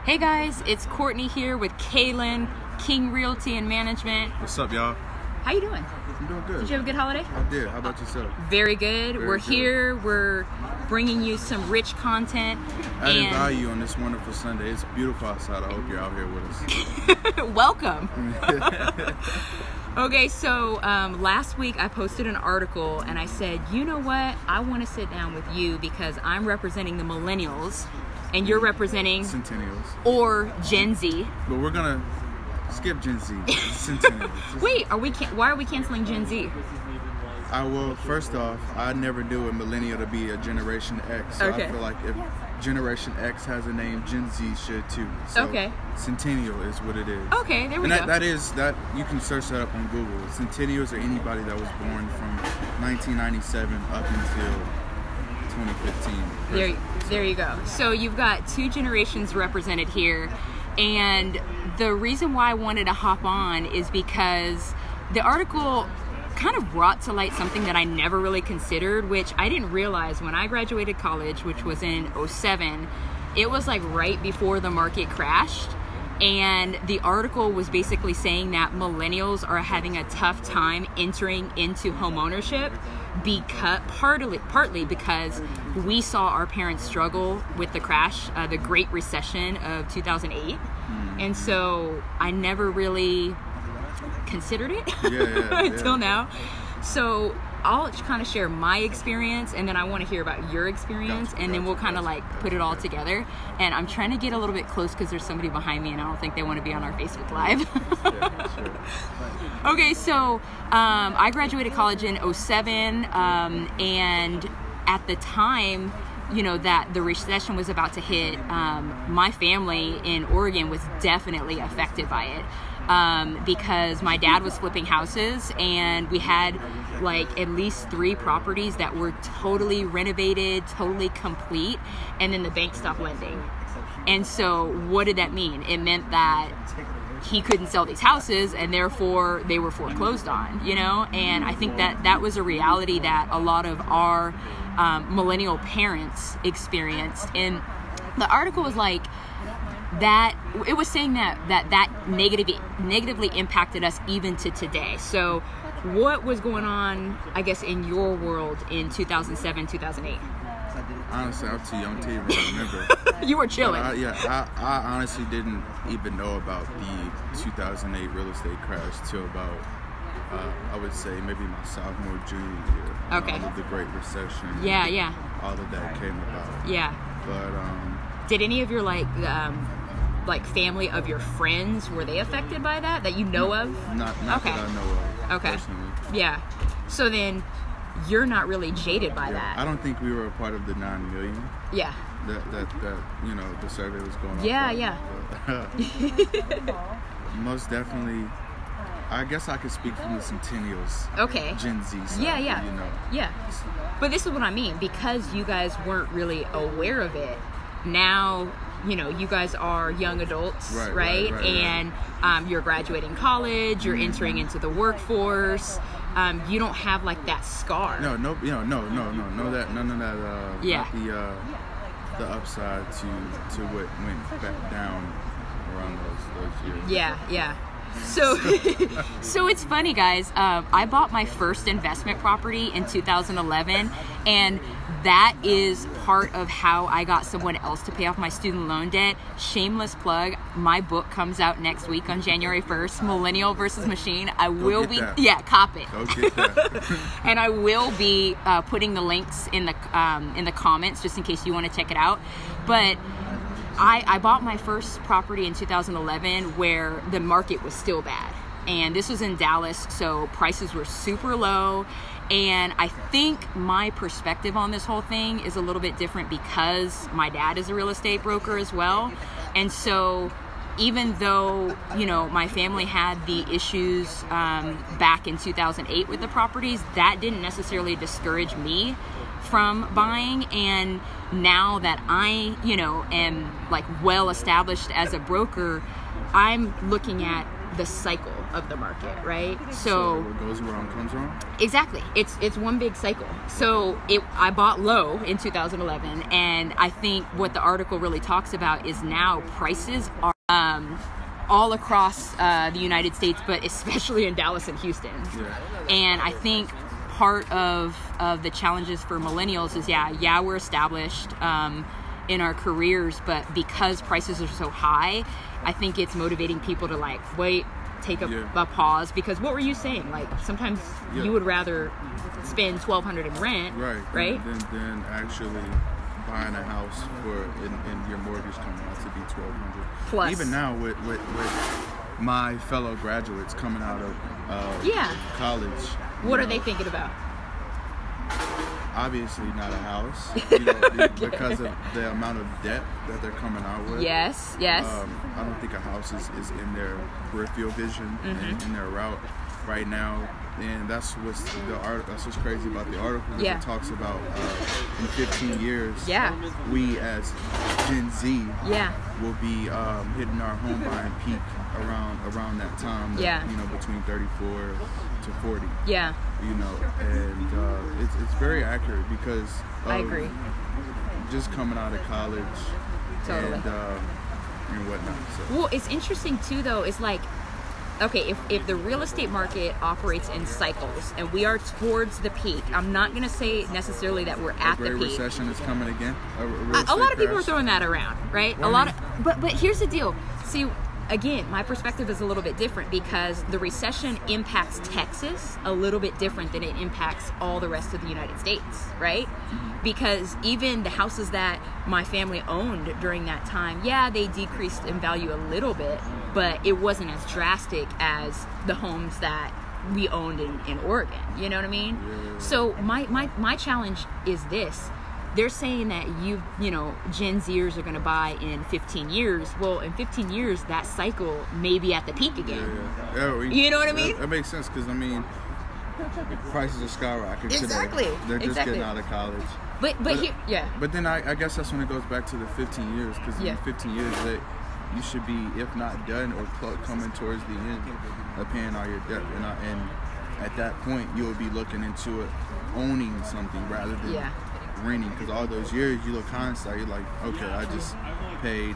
Hey guys, it's Courtney here with Kaylin, King Realty Management. What's up, y'all? How you doing? I'm doing good. Did you have a good holiday? I did. How about yourself? Very good. We're here. We're bringing you some rich content. Adding value on this wonderful Sunday. It's beautiful outside. I hope you're out here with us. Welcome. Okay, so last week I posted an article and I said, you know what? I want to sit down with you because I'm representing the Millennials and you're representing Centennials. Or Gen Z. But we're going to skip Gen Z. Centennials. Wait, why are we canceling Gen Z? Well, first off, I never knew a millennial to be a Generation X. So I feel like if Generation X has a name, Gen Z should too. So Centennial is what it is. Okay, there we go. That you can search that up on Google. Centennials are anybody that was born from 1997 up until 2015. There you go. So you've got two generations represented here, and the reason why I wanted to hop on is because the article kind of brought to light something that I never really considered, which I didn't realize when I graduated college, which was in 2007. It was like right before the market crashed, and the article was basically saying that millennials are having a tough time entering into home ownership because partly because we saw our parents struggle with the crash, the Great Recession of 2008, and so I never really considered it until now. So I'll kind of share my experience, and then I want to hear about your experience, and then we'll kind of like put it all together. And I'm trying to get a little bit close because there's somebody behind me and I don't think they want to be on our Facebook Live. Okay, so I graduated college in 2007, and at the time, you know, that the recession was about to hit, my family in Oregon was definitely affected by it. Because my dad was flipping houses and we had like at least 3 properties that were totally renovated, totally complete, and then the bank stopped lending. And so what did that mean? It meant that he couldn't sell these houses and therefore they were foreclosed on, you know? And I think that was a reality that a lot of our millennial parents experienced. And the article was like, that it was saying that negatively impacted us even to today. So what was going on, I guess, in your world in 2007, 2008? Honestly, I'm too young to even remember. You were chilling. I honestly didn't even know about the 2008 real estate crash till about, I would say, maybe my sophomore, junior year. Okay. All of the Great Recession. Yeah. All of that came about. Yeah. But did any of your like family of your friends, were they affected by that you know of? Not that I know of. Okay. Personally. Yeah. So then you're not really jaded by that. I don't think we were a part of the 9 million. Yeah. That you know, the survey was going on. Yeah. Most definitely. I guess I could speak from the Centennials. Okay. Gen Z side. Yeah. You know. Yeah. But this is what I mean, because you guys weren't really aware of it. Now, you know, you guys are young adults, right? And you're graduating college, you're entering into the workforce. You don't have like that scar. No, none of that. Not the upside to what went back down around those years. Yeah. So it's funny, guys. I bought my first investment property in 2011, and that is part of how I got someone else to pay off my student loan debt. Shameless plug, my book comes out next week on January 1st, Millennial versus Machine. I will be, cop it. Go get that. And I will be putting the links in the comments just in case you want to check it out. But I bought my first property in 2011 where the market was still bad. And this was in Dallas, so prices were super low. And I think my perspective on this whole thing is a little bit different because my dad is a real estate broker as well. And so even though, you know, my family had the issues back in 2008 with the properties, that didn't necessarily discourage me from buying. And now that I, you know, am like well established as a broker, I'm looking at the cycle of the market, right? So what goes around comes around? Exactly. It's one big cycle. So I bought low in 2011, and I think what the article really talks about is now prices are all across the United States, but especially in Dallas and Houston. Yeah. And I think part of the challenges for millennials is, we're established in our careers, but because prices are so high, I think it's motivating people to like, wait, take a pause, because what were you saying? Like, sometimes you would rather spend $1,200 in rent, right? Than actually buying a house and your mortgage coming out to be $1,200 plus. Even now with my fellow graduates coming out of college, what are they thinking about? Obviously not a house, because of the amount of debt that they're coming out with. Yes. I don't think a house is in their peripheral vision and in their route right now. And that's what's crazy about the article. It talks about in 15 years, we as Gen Z will be hitting our home buying peak around that time. Between 34 to 40. And it's very accurate because I agree. Just coming out of college and whatnot. So. Well, it's interesting too, though. It's like, okay, if the real estate market operates in cycles and we are towards the peak, I'm not going to say necessarily that we're at the peak. A great recession is coming again. A lot of people are throwing that around, right? But here's the deal. See, again, my perspective is a little bit different because the recession impacts Texas a little bit different than it impacts all the rest of the United States, right? Because even the houses that my family owned during that time, they decreased in value a little bit, but it wasn't as drastic as the homes that we owned in Oregon. You know what I mean? Yeah. So my challenge is this. They're saying that Gen Zers are going to buy in 15 years. Well, in 15 years, that cycle may be at the peak again. You know what I mean? That makes sense because, prices are skyrocketing today. Exactly. They're just getting out of college. But then I guess that's when it goes back to the 15 years because in 15 years that you should be, if not done or coming towards the end of paying all your debt. And at that point, you'll be looking into it, owning something rather than renting, because all those years you look hindsight, you're like, okay, I just paid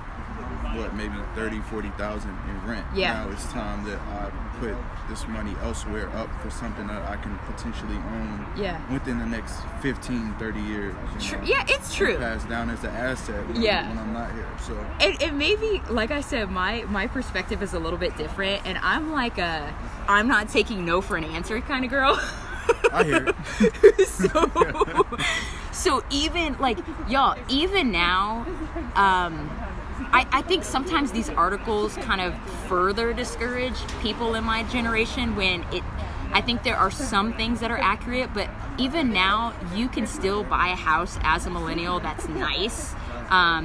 maybe 30,000-40,000 in rent. Now it's time that I put this money elsewhere up for something that I can potentially own within the next 15-30 years. It's true. Pass down as an asset when I'm not here. So it may be, like I said, my perspective is a little bit different, and I'm like I'm not taking no for an answer kind of girl. I hear it. So even even now, I think sometimes these articles kind of further discourage people in my generation I think there are some things that are accurate, but even now you can still buy a house as a millennial that's nice.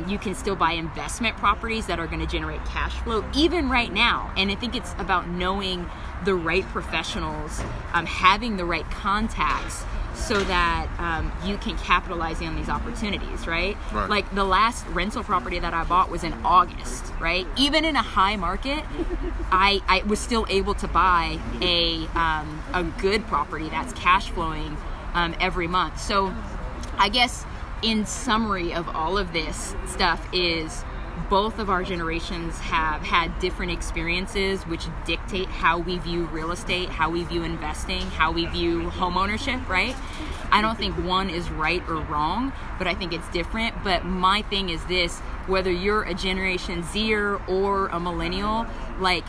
You can still buy investment properties that are going to generate cash flow even right now. And I think it's about knowing the right professionals, having the right contacts so that you can capitalize on these opportunities, right? Like the last rental property that I bought was in August, right? Even in a high market, I was still able to buy a good property that's cash flowing every month. So I guess in summary of all of this stuff is both of our generations have had different experiences which dictate how we view real estate, how we view investing, how we view home ownership, right? I don't think one is right or wrong, but I think it's different. But my thing is this, whether you're a Generation Zer or a millennial, like,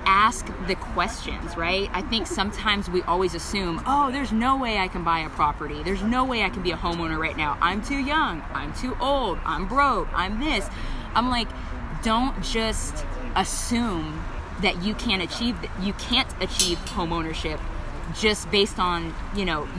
ask the questions, right? I think sometimes we always assume, oh, there's no way I can buy a property. There's no way I can be a homeowner right now. I'm too young. I'm too old. I'm broke. I'm this. I'm like, don't just assume that you can't achieve home ownership just based on,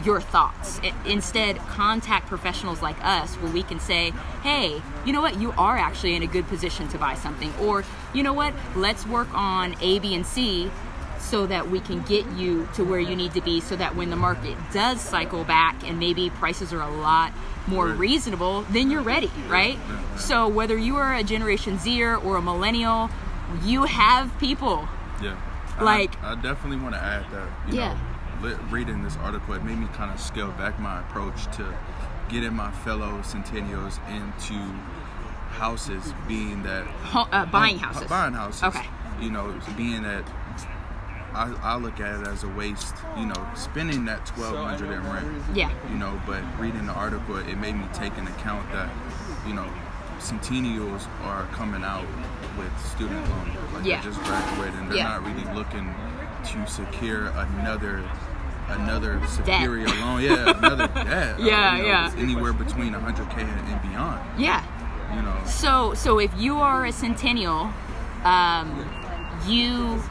your thoughts. Instead, contact professionals like us where we can say, hey, you know what, you are actually in a good position to buy something. Or, you know what, let's work on A, B, and C so that we can get you to where you need to be so that when the market does cycle back and maybe prices are a lot more reasonable, then you're ready, right? So whether you are a Generation Zer or a millennial, you have people Like, I definitely want to add that. You know, reading this article, it made me kind of scale back my approach to getting my fellow Centennials into houses, being that buying houses. Buying houses. Okay. You know, being that I look at it as a waste. You know, spending that $1,200 in rent. Yeah. You know, but reading the article, it made me take into account that, you know, Centennials are coming out with student loans. Like they just graduated, and they're not really looking to secure another superior loan. Yeah, another debt. Anywhere between $100K and beyond. Yeah. You know. So if you are a Centennial, you,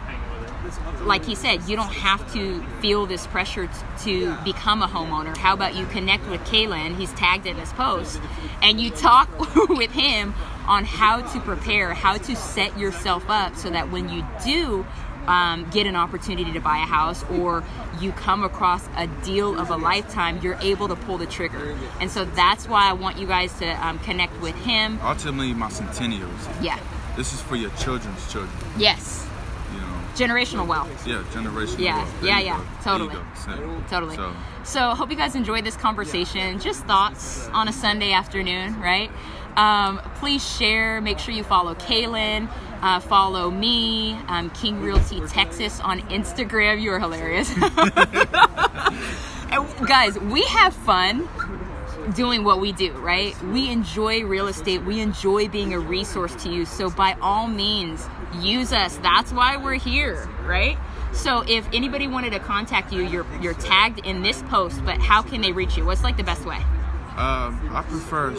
like he said, you don't have to feel this pressure to become a homeowner. How about you connect with Kalen? He's tagged in this post, and you talk with him on how to prepare, how to set yourself up so that when you do get an opportunity to buy a house, or you come across a deal of a lifetime, you're able to pull the trigger. And so that's why I want you guys to connect with him. Ultimately, my Centennials. Yeah. This is for your children's children. Yes. You know. Generational wealth. Yeah, generational wealth. Yeah. Totally. Totally. So hope you guys enjoyed this conversation. Just thoughts on a Sunday afternoon, right? Please share. Make sure you follow Kalen. Follow me, King Realty Texas on Instagram. You are hilarious. And guys, we have fun doing what we do, right? We enjoy real estate. We enjoy being a resource to you. So by all means, use us. That's why we're here, right? So if anybody wanted to contact you, you're tagged in this post, but how can they reach you? What's like the best way? I prefer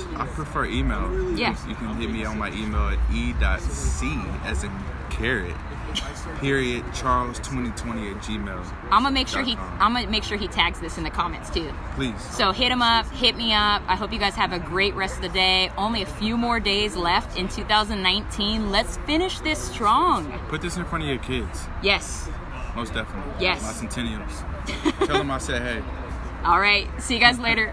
email. Yeah. You can hit me on my email at e.c as in carrot _Charles2020@gmail. I'm gonna make sure he tags this in the comments too. Please. So hit him up, hit me up. I hope you guys have a great rest of the day. Only a few more days left in 2019. Let's finish this strong. Put this in front of your kids. Yes. Most definitely. Yes. My Centennials. Tell them I said hey. All right. See you guys later.